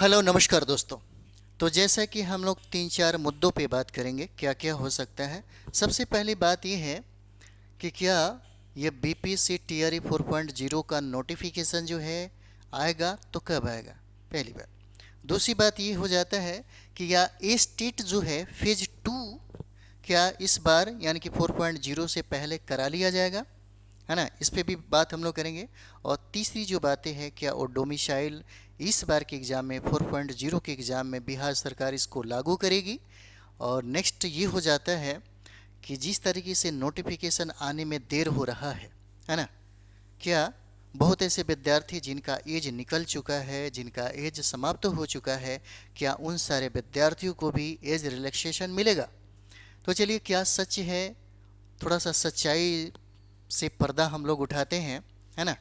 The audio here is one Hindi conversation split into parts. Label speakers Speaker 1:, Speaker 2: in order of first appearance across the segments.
Speaker 1: हेलो नमस्कार दोस्तों। तो जैसा कि हम लोग तीन चार मुद्दों पे बात करेंगे क्या क्या हो सकता है। सबसे पहली बात ये है कि क्या ये बीपीसी टीआरई 4.0 का नोटिफिकेशन जो है आएगा तो कब आएगा, पहली बात। दूसरी बात ये हो जाता है कि या ए स्टेट जो है फेज 2 क्या इस बार यानी कि 4.0 से पहले करा लिया जाएगा, है ना, इस पे भी बात हम लोग करेंगे। और तीसरी जो बातें हैं क्या वो डोमिसाइल इस बार के एग्ज़ाम में 4.0 के एग्ज़ाम में बिहार सरकार इसको लागू करेगी। और नेक्स्ट ये हो जाता है कि जिस तरीके से नोटिफिकेशन आने में देर हो रहा है ना, क्या बहुत ऐसे विद्यार्थी जिनका एज निकल चुका है, जिनका एज समाप्त हो चुका है, क्या उन सारे विद्यार्थियों को भी एज रिलैक्सेशन मिलेगा? तो चलिए क्या सच है, थोड़ा सा सच्चाई से पर्दा हम लोग उठाते हैं, है ना।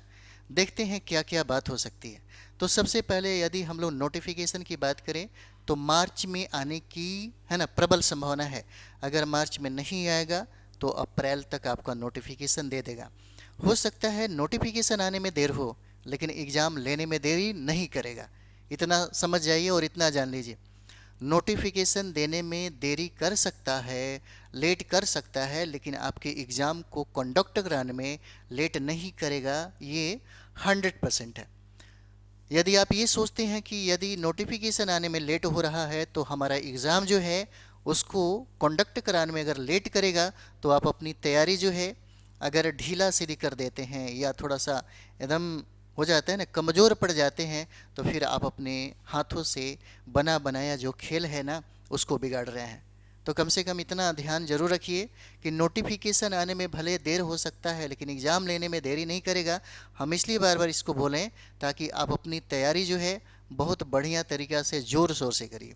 Speaker 1: देखते हैं क्या क्या बात हो सकती है। तो सबसे पहले यदि हम लोग नोटिफिकेशन की बात करें तो मार्च में आने की, है ना, प्रबल संभावना है। अगर मार्च में नहीं आएगा तो अप्रैल तक आपका नोटिफिकेशन दे देगा। हो सकता है नोटिफिकेशन आने में देर हो लेकिन एग्ज़ाम लेने में देरी नहीं करेगा, इतना समझ जाइए और इतना जान लीजिए। नोटिफिकेशन देने में देरी कर सकता है, लेट कर सकता है, लेकिन आपके एग्ज़ाम को कंडक्ट कराने में लेट नहीं करेगा, ये 100% है। यदि आप ये सोचते हैं कि यदि नोटिफिकेशन आने में लेट हो रहा है तो हमारा एग्ज़ाम जो है उसको कंडक्ट कराने में अगर लेट करेगा तो आप अपनी तैयारी जो है अगर ढीला सीधी कर देते हैं या थोड़ा सा एकदम हो जाता है ना, कमज़ोर पड़ जाते हैं, तो फिर आप अपने हाथों से बना बनाया जो खेल है ना उसको बिगाड़ रहे हैं। तो कम से कम इतना ध्यान जरूर रखिए कि नोटिफिकेशन आने में भले देर हो सकता है लेकिन एग्ज़ाम लेने में देरी नहीं करेगा। हम इसलिए बार बार इसको बोलें ताकि आप अपनी तैयारी जो है बहुत बढ़िया तरीक़ा से ज़ोर शोर से करिए।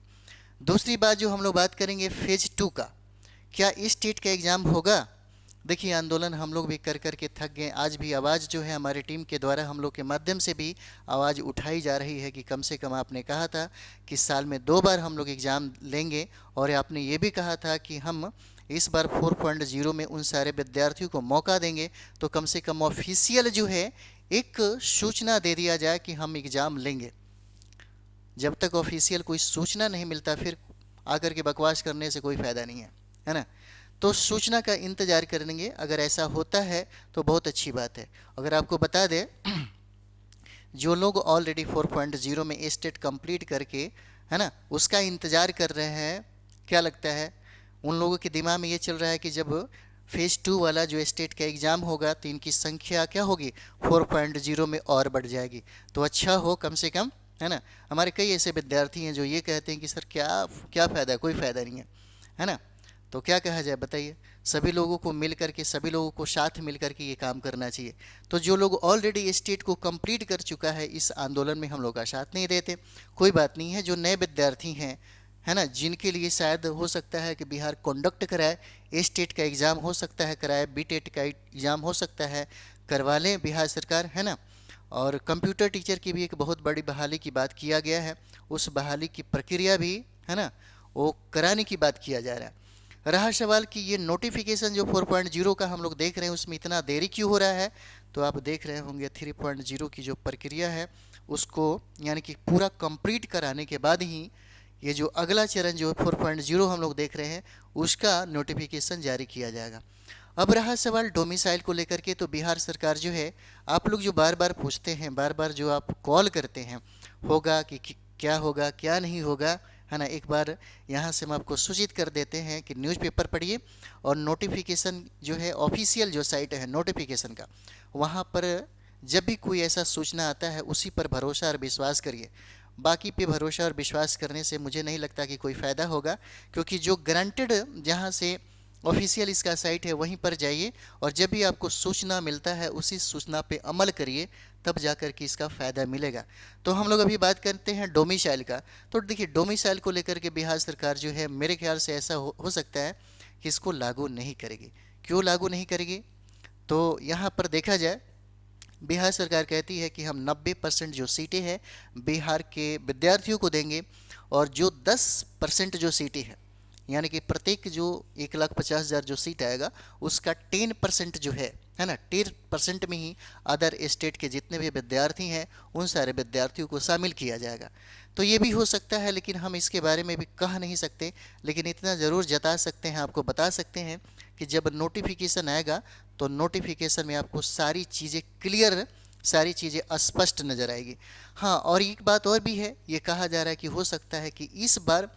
Speaker 1: दूसरी बात जो हम लोग बात करेंगे फेज 2 का, क्या इस स्टेट का एग्ज़ाम होगा? देखिए आंदोलन हम लोग भी कर कर के थक गए। आज भी आवाज़ जो है हमारी टीम के द्वारा हम लोग के माध्यम से भी आवाज़ उठाई जा रही है कि कम से कम आपने कहा था कि साल में 2 बार हम लोग एग्ज़ाम लेंगे, और आपने ये भी कहा था कि हम इस बार 4.0 में उन सारे विद्यार्थियों को मौका देंगे। तो कम से कम ऑफिशियल जो है एक सूचना दे दिया जाए कि हम एग्ज़ाम लेंगे। जब तक ऑफिशियल कोई सूचना नहीं मिलता फिर आकर के बकवास करने से कोई फ़ायदा नहीं है ना। तो सूचना का इंतज़ार करेंगे, अगर ऐसा होता है तो बहुत अच्छी बात है। अगर आपको बता दें जो लोग ऑलरेडी 4.0 में स्टेट कंप्लीट करके, है ना, उसका इंतज़ार कर रहे हैं, क्या लगता है उन लोगों के दिमाग में ये चल रहा है कि जब फेज़ 2 वाला जो स्टेट का एग्ज़ाम होगा तो इनकी संख्या क्या होगी, 4.0 में और बढ़ जाएगी। तो अच्छा हो कम से कम, है ना। हमारे कई ऐसे विद्यार्थी हैं जो ये कहते हैं कि सर क्या क्या फ़ायदा, कोई फ़ायदा नहीं है ना। तो क्या कहा जाए बताइए, सभी लोगों को मिल करके, सभी लोगों को साथ मिल करके ये काम करना चाहिए। तो जो लोग ऑलरेडी स्टेट को कंप्लीट कर चुका है इस आंदोलन में हम लोग का साथ नहीं देते, कोई बात नहीं है। जो नए विद्यार्थी हैं, है ना, जिनके लिए शायद हो सकता है कि बिहार कंडक्ट कराए, स्टेट का एग्ज़ाम हो सकता है कराए, बी टेट का एग्ज़ाम हो सकता है करवा लें बिहार सरकार, है ना। और कंप्यूटर टीचर की भी एक बहुत बड़ी बहाली की बात किया गया है, उस बहाली की प्रक्रिया भी, है ना, वो कराने की बात किया जा रहा है। रहा सवाल कि ये नोटिफिकेशन जो 4.0 का हम लोग देख रहे हैं उसमें इतना देरी क्यों हो रहा है, तो आप देख रहे होंगे 3.0 की जो प्रक्रिया है उसको यानी कि पूरा कंप्लीट कराने के बाद ही ये जो अगला चरण जो 4.0 हम लोग देख रहे हैं उसका नोटिफिकेशन जारी किया जाएगा। अब रहा सवाल डोमिसाइल को लेकर के, तो बिहार सरकार जो है, आप लोग जो बार बार पूछते हैं, बार बार जो आप कॉल करते हैं, होगा कि क्या होगा क्या नहीं होगा, है ना, एक बार यहाँ से हम आपको सूचित कर देते हैं कि न्यूज़पेपर पढ़िए और नोटिफिकेशन जो है ऑफिशियल जो साइट है नोटिफिकेशन का, वहाँ पर जब भी कोई ऐसा सूचना आता है उसी पर भरोसा और विश्वास करिए। बाकी पे भरोसा और विश्वास करने से मुझे नहीं लगता कि कोई फ़ायदा होगा, क्योंकि जो ग्रांटेड जहाँ से ऑफिशियल इसका साइट है वहीं पर जाइए और जब भी आपको सूचना मिलता है उसी सूचना पे अमल करिए, तब जाकर के इसका फ़ायदा मिलेगा। तो हम लोग अभी बात करते हैं डोमिसाइल का। तो देखिए डोमिसाइल को लेकर के बिहार सरकार जो है मेरे ख्याल से ऐसा हो सकता है कि इसको लागू नहीं करेगी। क्यों लागू नहीं करेगी, तो यहाँ पर देखा जाए बिहार सरकार कहती है कि हम 90% जो सीटें हैं बिहार के विद्यार्थियों को देंगे, और जो 10% जो सीटें हैं यानी कि प्रत्येक जो 1,50,000 जो सीट आएगा उसका 10% जो है ना, 10% में ही अदर स्टेट के जितने भी विद्यार्थी हैं उन सारे विद्यार्थियों को शामिल किया जाएगा। तो ये भी हो सकता है, लेकिन हम इसके बारे में भी कह नहीं सकते, लेकिन इतना ज़रूर जता सकते हैं, आपको बता सकते हैं कि जब नोटिफिकेशन आएगा तो नोटिफिकेशन में आपको सारी चीज़ें क्लियर, सारी चीज़ें स्पष्ट नज़र आएगी। हाँ, और एक बात और भी है, ये कहा जा रहा है कि हो सकता है कि इस बार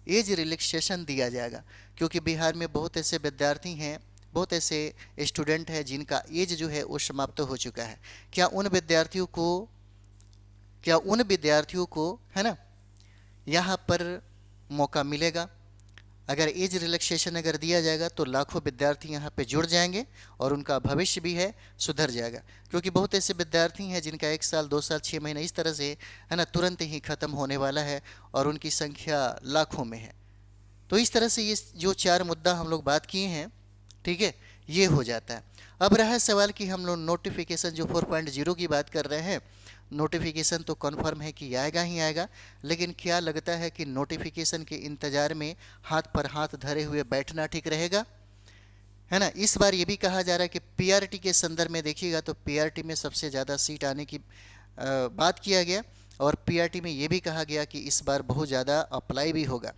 Speaker 1: एज रिलैक्सेशन दिया जाएगा, क्योंकि बिहार में बहुत ऐसे विद्यार्थी हैं, बहुत ऐसे स्टूडेंट हैं जिनका एज जो है वो समाप्त हो चुका है। क्या उन विद्यार्थियों को है ना यहाँ पर मौका मिलेगा? अगर एज रिलैक्सेशन अगर दिया जाएगा तो लाखों विद्यार्थी यहाँ पे जुड़ जाएंगे और उनका भविष्य भी है सुधर जाएगा, क्योंकि बहुत ऐसे विद्यार्थी हैं जिनका 1 साल 2 साल 6 महीने इस तरह से है ना तुरंत ही ख़त्म होने वाला है और उनकी संख्या लाखों में है। तो इस तरह से ये जो 4 मुद्दा हम लोग बात किए हैं, ठीक है, ये हो जाता है। अब रहा सवाल कि हम लोग नोटिफिकेशन जो 4.0 की बात कर रहे हैं, नोटिफिकेशन तो कन्फर्म है कि आएगा ही आएगा, लेकिन क्या लगता है कि नोटिफिकेशन के इंतज़ार में हाथ पर हाथ धरे हुए बैठना ठीक रहेगा? है ना, इस बार ये भी कहा जा रहा है कि पीआरटी के संदर्भ में देखिएगा तो पीआरटी में सबसे ज़्यादा सीट आने की बात किया गया, और पीआरटी में ये भी कहा गया कि इस बार बहुत ज़्यादा अप्लाई भी होगा,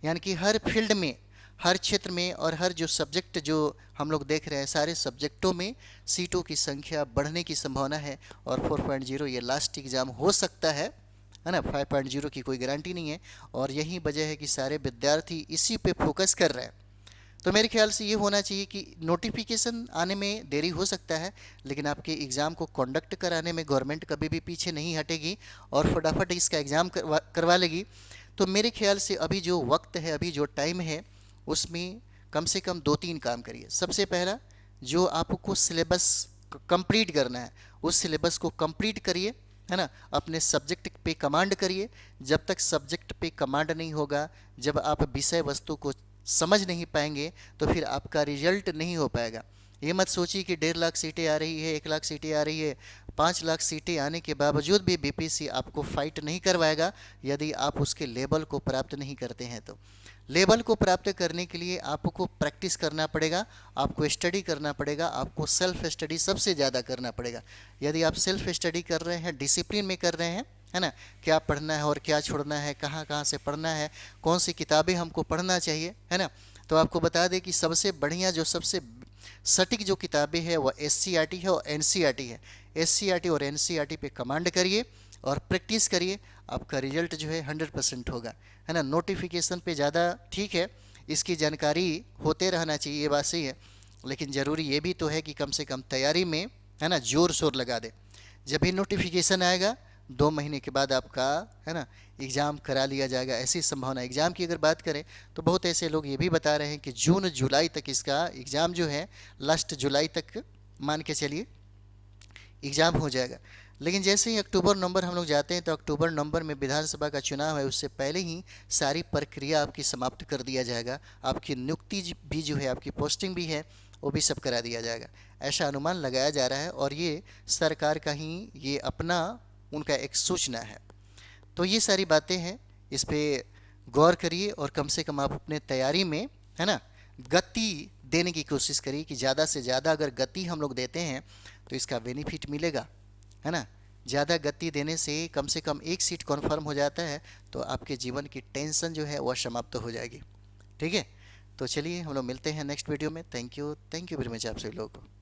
Speaker 1: यानी कि हर फील्ड में, हर क्षेत्र में और हर जो सब्जेक्ट जो हम लोग देख रहे हैं, सारे सब्जेक्टों में सीटों की संख्या बढ़ने की संभावना है। और 4.0 ये लास्ट एग्ज़ाम हो सकता है ना, 5.0 की कोई गारंटी नहीं है, और यही वजह है कि सारे विद्यार्थी इसी पे फोकस कर रहे हैं। तो मेरे ख्याल से ये होना चाहिए कि नोटिफिकेशन आने में देरी हो सकता है, लेकिन आपके एग्ज़ाम को कंडक्ट कराने में गवर्नमेंट कभी भी पीछे नहीं हटेगी और फटाफट इसका एग्ज़ाम करवा लेगी। तो मेरे ख्याल से अभी जो वक्त है, अभी जो टाइम है, उसमें कम से कम 2-3 काम करिए। सबसे पहला, जो आपको सिलेबस कंप्लीट करना है उस सिलेबस को कंप्लीट करिए, है ना, अपने सब्जेक्ट पे कमांड करिए। जब तक सब्जेक्ट पे कमांड नहीं होगा, जब आप विषय वस्तु को समझ नहीं पाएंगे, तो फिर आपका रिजल्ट नहीं हो पाएगा। ये मत सोचिए कि 1.5 लाख सीटें आ रही है, 1 लाख सीटें आ रही है, 5 लाख सीटें आने के बावजूद भी बीपीएससी आपको फाइट नहीं करवाएगा यदि आप उसके लेवल को प्राप्त नहीं करते हैं। तो लेवल को प्राप्त करने के लिए आपको प्रैक्टिस करना पड़ेगा, आपको स्टडी करना पड़ेगा, आपको सेल्फ स्टडी सबसे ज़्यादा करना पड़ेगा। यदि आप सेल्फ स्टडी कर रहे हैं, डिसिप्लिन में कर रहे हैं, है ना, क्या पढ़ना है और क्या छोड़ना है, कहाँ कहाँ से पढ़ना है, कौन सी किताबें हमको पढ़ना चाहिए, है ना, तो आपको बता दें कि सबसे बढ़िया, जो सबसे सटीक जो किताबें हैं वह एससीईआरटी है और एनसीईआरटी है। एससीईआरटी और एनसीईआरटी पे कमांड करिए और प्रैक्टिस करिए, आपका रिजल्ट जो है 100% होगा, है ना। नोटिफिकेशन पे ज़्यादा ठीक है, इसकी जानकारी होते रहना चाहिए, ये बात सही है, लेकिन ज़रूरी ये भी तो है कि कम से कम तैयारी में, है ना, ज़ोर शोर लगा दे। जब भी नोटिफिकेशन आएगा 2 महीने के बाद आपका, है ना, एग्ज़ाम करा लिया जाएगा, ऐसी संभावना। एग्ज़ाम की अगर बात करें तो बहुत ऐसे लोग ये भी बता रहे हैं कि जून जुलाई तक इसका एग्ज़ाम जो है, लास्ट जुलाई तक मान के चलिए एग्ज़ाम हो जाएगा। लेकिन जैसे ही अक्टूबर नवंबर हम लोग जाते हैं तो अक्टूबर नवंबर में विधानसभा का चुनाव है, उससे पहले ही सारी प्रक्रिया आपकी समाप्त कर दिया जाएगा, आपकी नियुक्ति भी जो है, आपकी पोस्टिंग भी है, वो भी सब करा दिया जाएगा, ऐसा अनुमान लगाया जा रहा है। और ये सरकार का ही ये अपना उनका एक सूचना है। तो ये सारी बातें हैं, इस पर गौर करिए और कम से कम आप अपने तैयारी में, है ना, गति देने की कोशिश करिए कि ज़्यादा से ज़्यादा अगर गति हम लोग देते हैं तो इसका बेनिफिट मिलेगा, है ना। ज़्यादा गति देने से कम से कम 1 सीट कन्फर्म हो जाता है, तो आपके जीवन की टेंशन जो है वह समाप्त हो जाएगी, ठीक है। तो चलिए हम लोग मिलते हैं नेक्स्ट वीडियो में। थैंक यू वेरी मच आप सभी लोगों को।